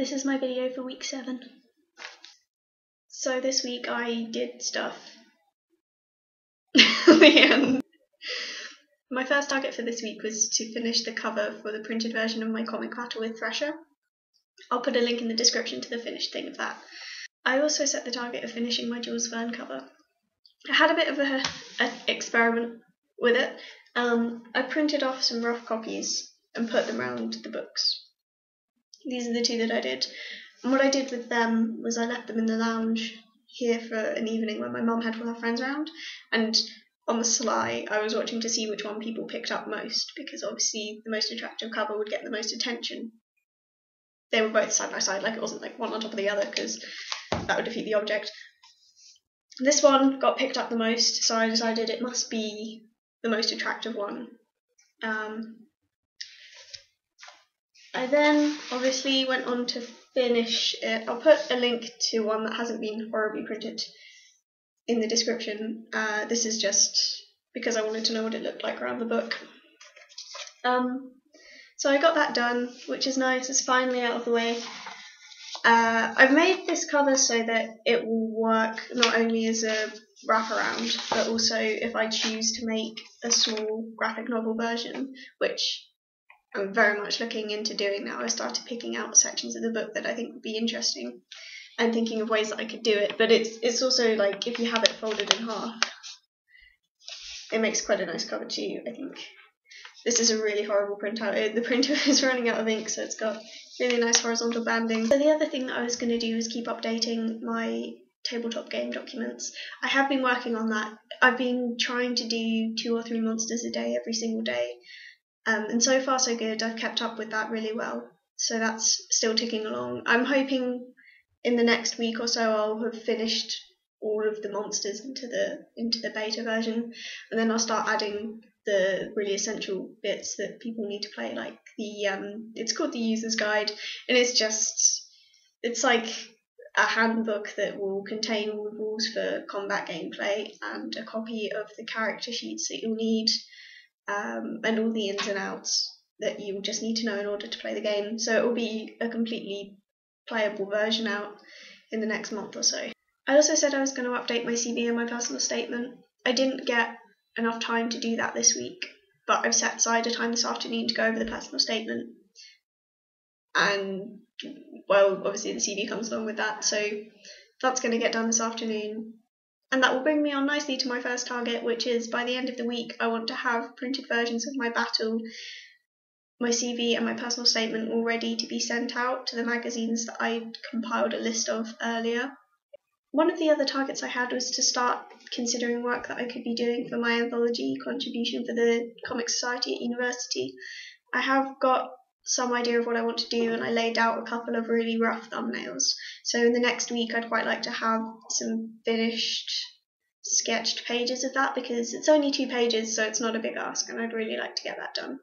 This is my video for week 7. So this week I did stuff. The end. My first target for this week was to finish the cover for the printed version of my comic Battle with Thresher. I'll put a link in the description to the finished thing of that. I also set the target of finishing my Jules Verne cover. I had a bit of an experiment with it. I printed off some rough copies and put them around the books. These are the two that I did. And what I did with them was I left them in the lounge here for an evening when my mum had all her friends around, and on the sly I was watching to see which one people picked up most, because obviously the most attractive cover would get the most attention. They were both side by side, like it wasn't like one on top of the other, because that would defeat the object. This one got picked up the most, so I decided it must be the most attractive one. I then obviously went on to finish it. I'll put a link to one that hasn't been horribly printed in the description. This is just because I wanted to know what it looked like around the book. So I got that done, which is nice. It's finally out of the way. I've made this cover so that it will work not only as a wraparound, but also if I choose to make a small graphic novel version, which I'm very much looking into doing now. I started picking out sections of the book that I think would be interesting and thinking of ways that I could do it. But it's also like, if you have it folded in half, it makes quite a nice cover too, I think. This is a really horrible printout. The printer is running out of ink, so it's got really nice horizontal banding. So the other thing that I was going to do is keep updating my tabletop game documents. I have been working on that. I've been trying to do 2 or 3 monsters a day every single day. And so far so good. I've kept up with that really well, so that's still ticking along. I'm hoping in the next week or so I'll have finished all of the monsters into the beta version, and then I'll start adding the really essential bits that people need to play, like it's called the user's guide, and it's like a handbook that will contain all the rules for combat gameplay and a copy of the character sheets that you'll need. And all the ins and outs that you just need to know in order to play the game. So it will be a completely playable version out in the next month or so. I also said I was going to update my CV and my personal statement. I didn't get enough time to do that this week, but I've set aside a time this afternoon to go over the personal statement. And, well, obviously the CV comes along with that, so that's going to get done this afternoon. And that will bring me on nicely to my first target, which is by the end of the week I want to have printed versions of my battle, my CV and my personal statement all ready to be sent out to the magazines that I compiled a list of earlier. One of the other targets I had was to start considering work that I could be doing for my anthology contribution for the Comic Society at university. I have got some idea of what I want to do, and I laid out a couple of really rough thumbnails. So in the next week I'd quite like to have some finished sketched pages of that, because it's only 2 pages, so it's not a big ask, and I'd really like to get that done.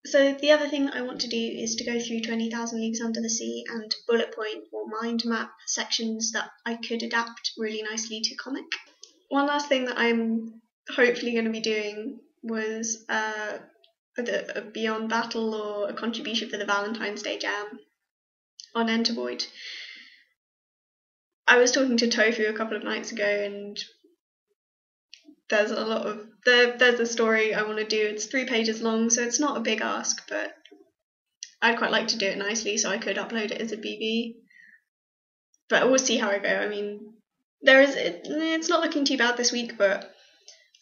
So the other thing I want to do is to go through 20,000 Leagues Under the Sea and bullet point or mind map sections that I could adapt really nicely to comic. One last thing that I'm hopefully going to be doing was a Beyond Battle or a contribution for the Valentine's Day Jam on Entervoid. I was talking to Tofu a couple of nights ago, and there's a story I want to do. It's 3 pages long, so it's not a big ask, but I'd quite like to do it nicely so I could upload it as a BB. But we'll see how I go. I mean, it's not looking too bad this week, but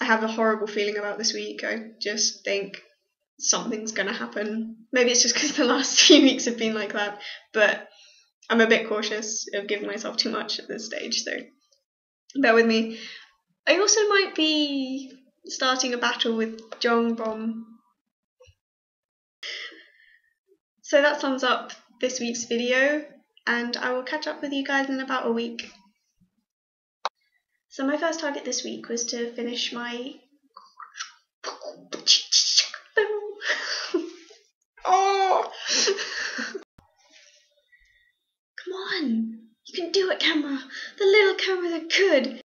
I have a horrible feeling about this week. I just think something's going to happen. Maybe it's just because the last few weeks have been like that, but I'm a bit cautious of giving myself too much at this stage, so bear with me. I also might be starting a battle with Jong Bomb. So that sums up this week's video, and I will catch up with you guys in about a week. So my first target this week was to finish my oh! Come on! You can do it, camera! The little camera that could!